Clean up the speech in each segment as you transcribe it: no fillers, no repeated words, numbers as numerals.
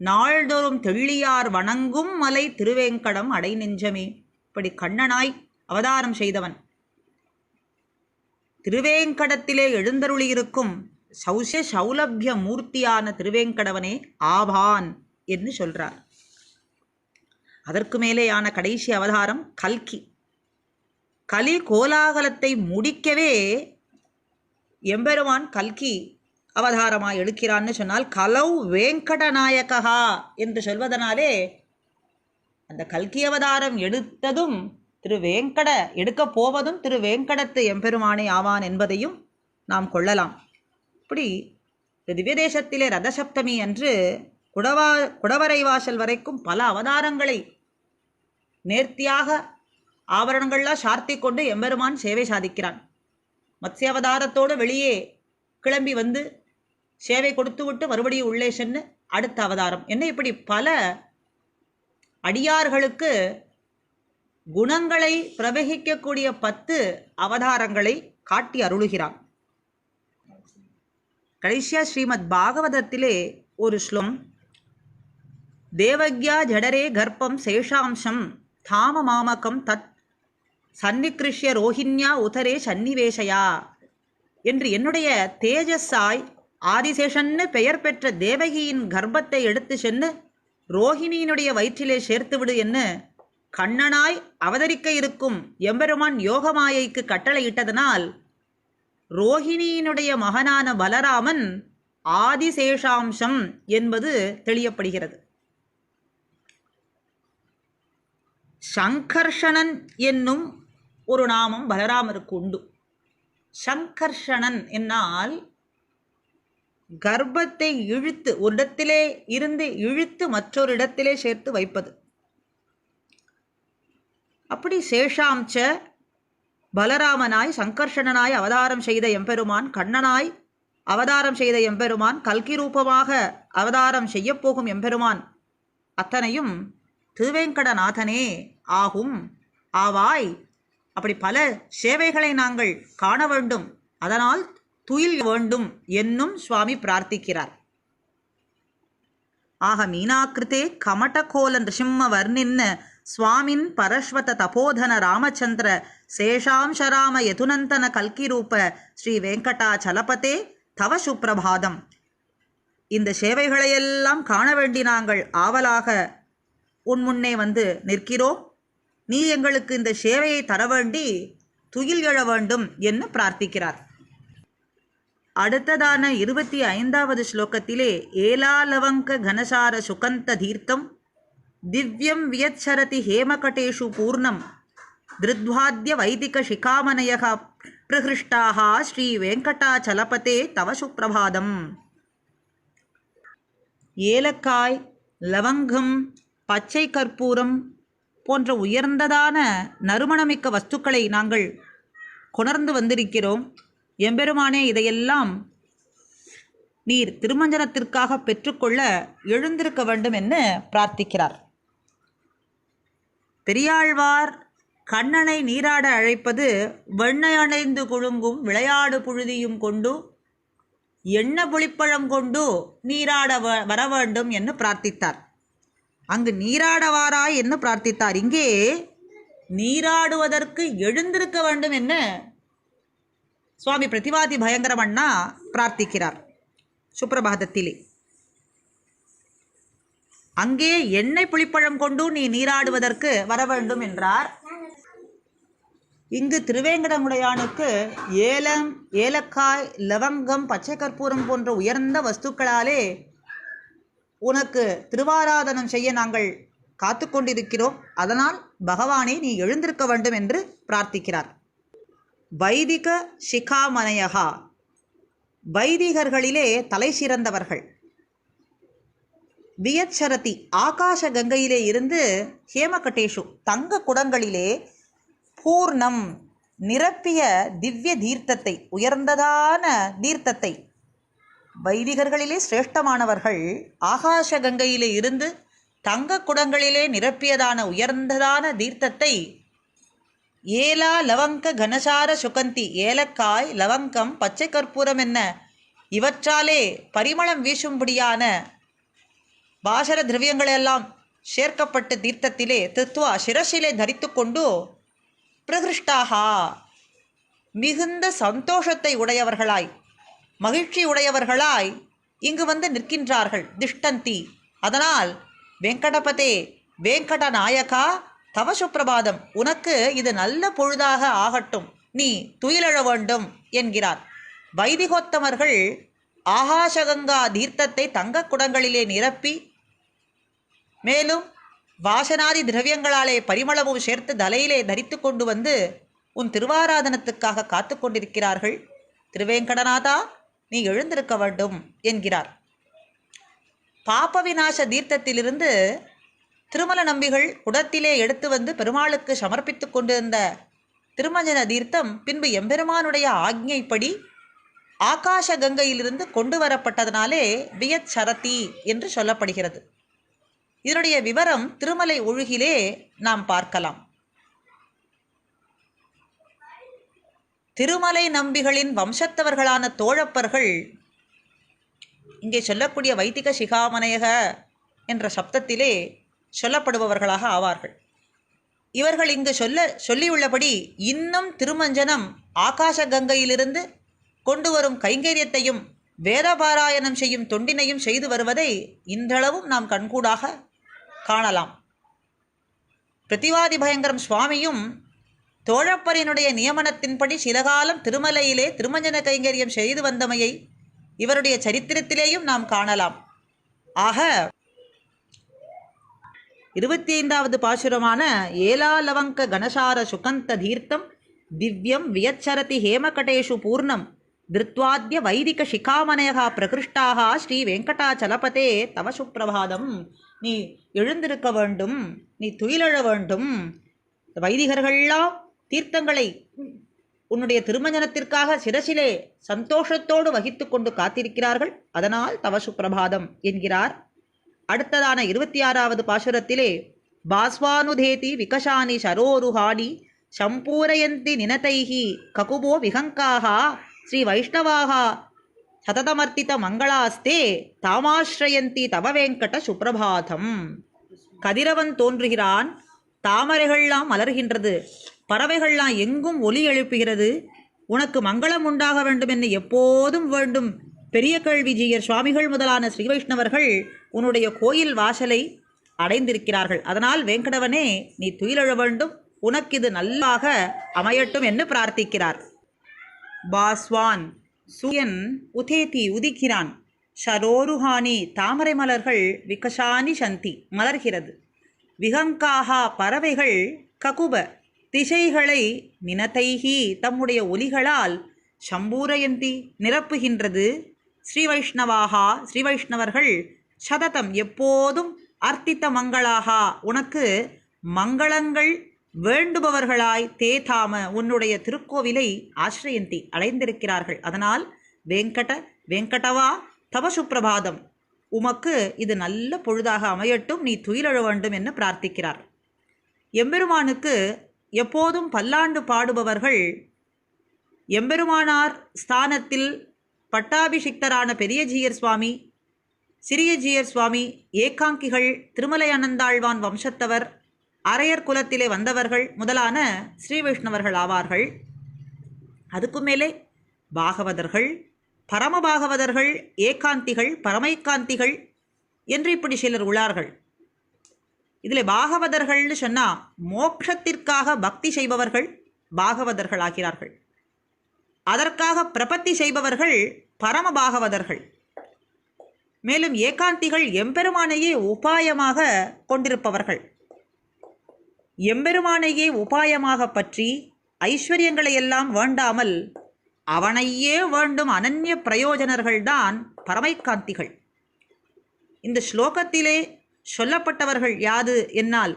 நாள்தோறும் தெள்ளியார் வணங்கும் மலை திருவேங்கடம் அடை நெஞ்சமே. இப்படி கண்ணனாய் அவதாரம் செய்தவன் திருவேங்கடத்திலே எழுந்தருளியிருக்கும் சௌலபிய மூர்த்தியான திருவேங்கடவனே ஆவான் என்று சொல்றார். அதற்கு மேலேயான கடைசி அவதாரம் கல்கி. கலி கோலாகலத்தை முடிக்கவே எம்பெருமான் கல்கி அவதாரமாய் எடுக்கிறான்னு சொன்னால் கலௌ வேங்கடநாயகா என்று சொல்வதனாலே அந்த கல்கி அவதாரம் எடுத்ததும் எடுக்கப் போவதும் திருவேங்கடத்து எம்பெருமானே ஆவான் என்பதையும் நாம் கொள்ளலாம். இப்படி திவ்ய தேசத்திலே ரதசப்தமி அன்று குடவரை வாசல் வரைக்கும் பல அவதாரங்களை நேர்த்தியாக ஆபரணங்கள்லாம் சார்த்தி கொண்டு எம்பெருமான் சேவை சாதிக்கிறான். மத்ஸ்ய அவதாரத்தோடு வெளியே கிளம்பி வந்து சேவை கொடுத்து விட்டு மறுபடியும் உள்ளே சென்று அடுத்த அவதாரம் என்ன, இப்படி பல அடியார்களுக்கு குணங்களை பிரவகிக்கக்கூடிய 10 அவதாரங்களை காட்டி அருளுகிறான். கடைசியா ஸ்ரீமத் பாகவதத்திலே ஒரு ஸ்லோகம், தேவக்யா ஜடரே கர்ப்பம் சேஷாம்சம் தாம மாமகம் தத் சன்னிகிருஷ்ய ரோஹிண்யா உதரே சன்னிவேஷயா என்று என்னுடைய தேஜஸாய் ஆதிசேஷன்னு பெயர் பெற்ற தேவகியின் கர்ப்பத்தை எடுத்து சென்று ரோஹிணியினுடைய வயிற்றிலே சேர்த்துவிடு என்று கண்ணனாய் அவதரிக்க இருக்கும் எம்பெருமான் யோகமாயைக்கு கட்டளையிட்டதனால் ரோஹிணியினுடைய மகனான பலராமன் ஆதிசேஷாம்சம் என்பது தெளியப்படுகிறது. சங்கர்ஷணன் என்னும் ஒரு நாமம் பலராமருக்கு உண்டு. சங்கர்ஷணன் என்னால் கர்ப்பத்தை இழுத்து ஒரு இடத்திலே இருந்து இழுத்து மற்றொரு இடத்திலே சேர்த்து வைப்பது. அப்படி சேஷாம்ச பலராமனாய் சங்கர்ஷணனாய் அவதாரம் செய்த எம்பெருமான், கண்ணனாய் அவதாரம் செய்த எம்பெருமான், கல்கி ரூபமாக அவதாரம் செய்யப்போகும் எம்பெருமான் அத்தனையும் திருவேங்கடநாதனே ஆகும் ஆவாய். அப்படி பல சேவைகளை நாங்கள் காண வேண்டும், அதனால் துயில் வேண்டும் என்னும் சுவாமி பிரார்த்திக்கிறார். ஆக மீனாக்கிருத்தே கமடகோல நிருசிம்ம வர்ணின்ன சுவாமின் பரஸ்வத தபோதன ராமச்சந்திர சேஷாம்சராம யதுநந்தன கல்கிரூப ஸ்ரீ வெங்கடாச்சலபதே தவ சுப்பிரபாதம். இந்த சேவைகளையெல்லாம் காண வேண்டி நாங்கள் ஆவலாக உன் முன்னே வந்து நிற்கிறோம். நீ எங்களுக்கு இந்த சேவையை தர வேண்டி துயில் எழ வேண்டும் என்று பிரார்த்திக்கிறார். அடுத்ததான 25வது ஸ்லோகத்திலே ஏலாலவங்க கனசார சுகந்த தீர்த்தம் திவ்யம் வியச்சரதி ஹேமகடேஷு பூர்ணம் திருத்வாத்ய வைதிக சிகாமனயக பிரகிருஷ்டாக ஸ்ரீ வெங்கடாச்சலபதே தவ சுப்பிரபாதம். ஏலக்காய், லவங்கம், பச்சை கற்பூரம் போன்ற உயர்ந்ததான நறுமணமிக்க வஸ்துக்களை நாங்கள் கொணர்ந்து வந்திருக்கிறோம். எம்பெருமானே, இதையெல்லாம் நீர் திருமஞ்சனத்திற்காக பெற்றுக்கொள்ள எழுந்திருக்க வேண்டும் என்று பிரார்த்திக்கிறார். பெரியாழ்வார் கண்ணனை நீராட அழைப்பது வெண்ணை அணைந்து குழுங்கும் விளையாடு புழுதியும் கொண்டு எண்ண புளிப்பழம் கொண்டு நீராட வர வேண்டும் என்று பிரார்த்தித்தார். அங்கு நீராடவாராய் என்று பிரார்த்தித்தார். இங்கே நீராடுவதற்கு எழுந்திருக்க வேண்டும் என்று சுவாமி பிரதிவாதி பயங்கரமண்ணா பிரார்த்திக்கிறார் சுப்பிரபாதத்திலே. அங்கே எண்ணெய் புளிப்பழம் கொண்டு நீ நீராடுவதற்கு வர வேண்டும் என்றார். இங்கு திருவேங்கடமுடையானுக்கு ஏலக்காய், லவங்கம், பச்சை கற்பூரம் போன்ற உயர்ந்த வஸ்துக்களாலே உனக்கு திருவாராதனம் செய்ய நாங்கள் காத்து கொண்டிருக்கிறோம். அதனால் பகவானே நீ எழுந்திருக்க வேண்டும் என்று பிரார்த்திக்கிறார். வைதிக சிகாமனயகா, வைதிகர்களிலே தலை சிறந்தவர்கள். வியச்சரதி, ஆகாச கங்கையிலே இருந்து ஹேமகடேஷு, தங்க குடங்களிலே பூர்ணம், நிரப்பிய திவ்ய தீர்த்தத்தை, உயர்ந்ததான தீர்த்தத்தை, வைதிகர்களிலே சிரேஷ்டமானவர்கள் ஆகாச கங்கையிலே இருந்து தங்க குடங்களிலே நிரப்பியதான உயர்ந்ததான தீர்த்தத்தை ஏலா லவங்க கனசார சுகந்தி, ஏலக்காய், லவங்கம், பச்சை கற்பூரம் என்ன இவற்றாலே பரிமளம் வீசும்படியான பாசர திரவியங்களெல்லாம் சேர்க்கப்பட்ட தீர்த்தத்திலே திருத்வா சிரசிலே தரித்து கொண்டு பிரகிருஷ்டாகா மிகுந்த சந்தோஷத்தை உடையவர்களாய் மகிழ்ச்சி உடையவர்களாய் இங்கு வந்து நிற்கின்றார்கள். திஷ்டந்தி. அதனால் வெங்கடபதே வெங்கட நாயகா தவ சுப்பிரபாதம், உனக்கு இது நல்ல பொழுதாக ஆகட்டும், நீ துயிலெழ வேண்டும் என்கிறார். வைதிகோத்தமர்கள் ஆகாசகங்கா தீர்த்தத்தை தங்கக் குடங்களிலே நிரப்பி மேலும் வாசனாதி திரவியங்களாலே பரிமளமும் சேர்த்து தலையிலே தரித்து கொண்டு வந்து உன் திருவாராதனத்துக்காக காத்து கொண்டிருக்கிறார்கள். திருவேங்கடநாதா, நீ எழுந்திருக்க வேண்டும் என்கிறார். பாப விநாச தீர்த்தத்திலிருந்து திருமல நம்பிகள் குடத்திலே எடுத்து வந்து பெருமாளுக்கு சமர்ப்பித்து கொண்டிருந்த திருமஞ்சன தீர்த்தம் பின்பு எம்பெருமானுடைய ஆக்ஞைப்படி ஆகாச கங்கையிலிருந்து கொண்டு வரப்பட்டதனாலே வியத் சரதி என்று சொல்லப்படுகிறது. இதனுடைய விவரம் திருமலை ஒழுகிலே நாம் பார்க்கலாம். திருமலை நம்பிகளின் வம்சத்தவர்களான தோழப்பர்கள் இங்கே சொல்லக்கூடிய வைதிக சிகாமணயக என்ற சப்தத்திலே சொல்லப்படுபவர்களாக ஆவார்கள். இவர்கள் இங்கு சொல்லியுள்ளபடி இன்னும் திருமஞ்சனம் ஆகாச கங்கையிலிருந்து கொண்டு வரும் கைங்கரியத்தையும் வேதபாராயணம் செய்யும் தொண்டினையும் செய்து வருவதை இன்றளவும் நாம் கண்கூடாக காணலாம். பிரதிவாதி பயங்கரம் சுவாமியும் தோழப்பரினுடைய நியமனத்தின்படி சிலகாலம் திருமலையிலே திருமஞ்சன கைங்கரியம் செய்து வந்தமையை இவருடைய சரித்திரத்திலேயும் நாம் காணலாம். ஆக 25வது பாசுரமான ஏலாலவங்க கணசார சுகந்த தீர்த்தம் திவ்யம் வியச்சரதி ஹேமகடேஷு பூர்ணம் திருத்வாத்ய வைதிக சிகாமனயகா பிரகிருஷ்டாக ஸ்ரீ வெங்கடாச்சலபதே தவ சுப்பிரபாதம். நீ எழுந்திருக்க வேண்டும், நீ துயிலெழ வேண்டும். வைதிகர்கள்லாம் தீர்த்தங்களை உன்னுடைய திருமஞ்சனத்திற்காக சிரசிலே சந்தோஷத்தோடு வகித்து கொண்டு காத்திருக்கிறார்கள். அதனால் தவ சுப்பிரபாதம் என்கிறார். அடுத்ததான 26வது பாசுரத்திலே பாஸ்வானுதேதி விகஷானி சரோருஹானி சம்பூரயந்தி நினதைஹி ககுபோ விஹங்காஹா ஸ்ரீ வைஷ்ணவாஹா சததமர்த்தித மங்களாஸ்தே தாமாஸ்ரயந்தி தவ வெங்கட சுப்பிரபாதம். கதிரவன் தோன்றுகிறான், தாமரைகள்லாம் மலர்கின்றது, பறவைகள்லாம் எங்கும் ஒலி எழுப்புகிறது. உனக்கு மங்களம் உண்டாக வேண்டும் என்று எப்போதும் வேண்டும். பெரிய கேள்வி ஜீயர் சுவாமிகள் முதலான ஸ்ரீ வைஷ்ணவர்கள் உன்னுடைய கோயில் வாசலை அடைந்திருக்கிறார்கள். அதனால் வேங்கடவனே, நீ துயிலெழ வேண்டும், உனக்கு இது நல்லாக அமையட்டும் என்று பிரார்த்திக்கிறார். பாஸ்வான் சூரியன் உதேதி உதிக்கிறான், ஷரோருஹானி தாமரை மலர்கள் விகஷானி சந்தி மலர்கிறது, விகங்காஹா பறவைகள் ககுப திசைகளை நினதைஹி தம்முடைய ஒலிகளால் சம்பூரயந்தி நிரப்புகின்றது, ஸ்ரீ வைஷ்ணவாகா ஸ்ரீ வைஷ்ணவர்கள் சததம் எப்போதும் அர்த்தித்த மங்களாகா உனக்கு மங்களங்கள் வேண்டுபவர்களாய் தேதாம உன்னுடைய திருக்கோவிலை ஆசிரயந்தி அடைந்திருக்கிறார்கள். அதனால் வெங்கடவா தவ சுப்பிரபாதம், உமக்கு இது நல்ல பொழுதாக அமையட்டும், நீ துயிலெழ வேண்டும் என்று பிரார்த்திக்கிறார். எம்பெருமானுக்கு எப்போதும் பல்லாண்டு பாடுபவர்கள் எம்பெருமானார் ஸ்தானத்தில் பட்டாபிஷிக்தரான பெரிய ஜீயர் சுவாமி, சிறிய ஜீயர் சுவாமி, ஏகாங்கிகள், திருமலை அனந்தாழ்வான் வம்சத்தவர், அரையர் குலத்திலே வந்தவர்கள் முதலான ஸ்ரீ வைஷ்ணவர்கள் ஆவார்கள். அதுக்கு மேலே பாகவதர்கள், பரமபாகவதர்கள், ஏகாந்திகள், பரமைக்காந்திகள் என்று இப்படி சிலர் உள்ளார்கள். இதில் பாகவதர்கள்னு சொன்னால் மோட்சத்திற்காக பக்தி செய்பவர்கள் பாகவதர்கள் ஆகிறார்கள். அதற்காக பிரபத்தி செய்பவர்கள் பரமபாகவதர்கள். மேலும் ஏகாந்திகள் எம்பெருமானையே உபாயமாக கொண்டிருப்பவர்கள். எம்பெருமானையே உபாயமாக பற்றி ஐஸ்வர்யங்களை எல்லாம் வேண்டாமல் அவனையே வேண்டும் அனன்ய பிரயோஜனர்கள்தான் பரமைக்காந்திகள். இந்த ஸ்லோகத்திலே சொல்லப்பட்டவர்கள் யாது என்னால்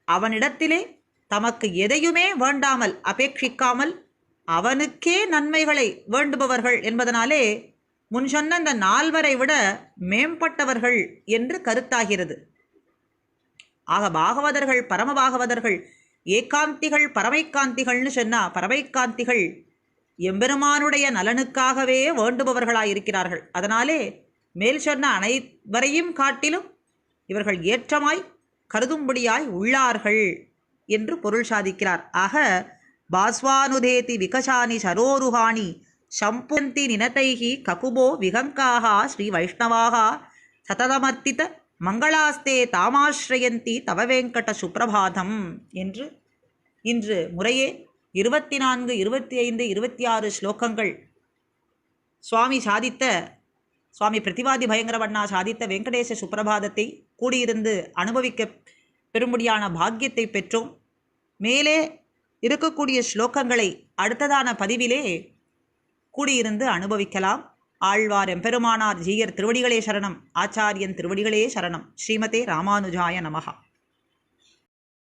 அவனிடத்திலே தமக்கு எதையுமே வேண்டாமல் அபேட்சிக்காமல் அவனுக்கே நன்மைகளை வேண்டுபவர்கள் என்பதனாலே முன் சொன்ன இந்த 4வரை விட மேம்பட்டவர்கள் என்று கருத்தாகிறது. ஆக பாகவதர்கள், பரமபாகவதர்கள், ஏகாந்திகள், பரமைக்காந்திகள்னு சொன்னால் பரமைக்காந்திகள் எம்பெருமானுடைய நலனுக்காகவே வேண்டுபவர்களாயிருக்கிறார்கள். அதனாலே மேல் சொன்ன அனைவரையும் காட்டிலும் இவர்கள் ஏற்றமாய் கருதும்படியாய் உள்ளார்கள் என்று பொருள் சாதிக்கிறார். ஆக பாஸ்வானுதேதி விகசானி சரோருஹாணி சம்புந்தி நினதைஹி ககுபோ விகங்காஹா ஸ்ரீ வைஷ்ணவாஹா சததமர்த்தித மங்களாஸ்தே தாமாஸ்ரயந்தி தவ வெங்கட சுப்பிரபாதம் என்று இன்று முறையே 24, 25, 26 ஸ்லோகங்கள் சுவாமி பிரதிவாதி பயங்கரவண்ணா சாதித்த வெங்கடேச சுப்பிரபாதத்தை கூடியிருந்து அனுபவிக்க பெரும்படியான பாக்கியத்தை பெற்றோம். மேலே இருக்கக்கூடிய ஸ்லோகங்களை அடுத்ததான பதிவிலே கூடியிருந்து அனுபவிக்கலாம். ஆழ்வார் எம்பெருமானார் ஜீயர் திருவடிகளே சரணம். ஆச்சாரியன் திருவடிகளே சரணம். ஸ்ரீமதே ராமானுஜாய நமஹா.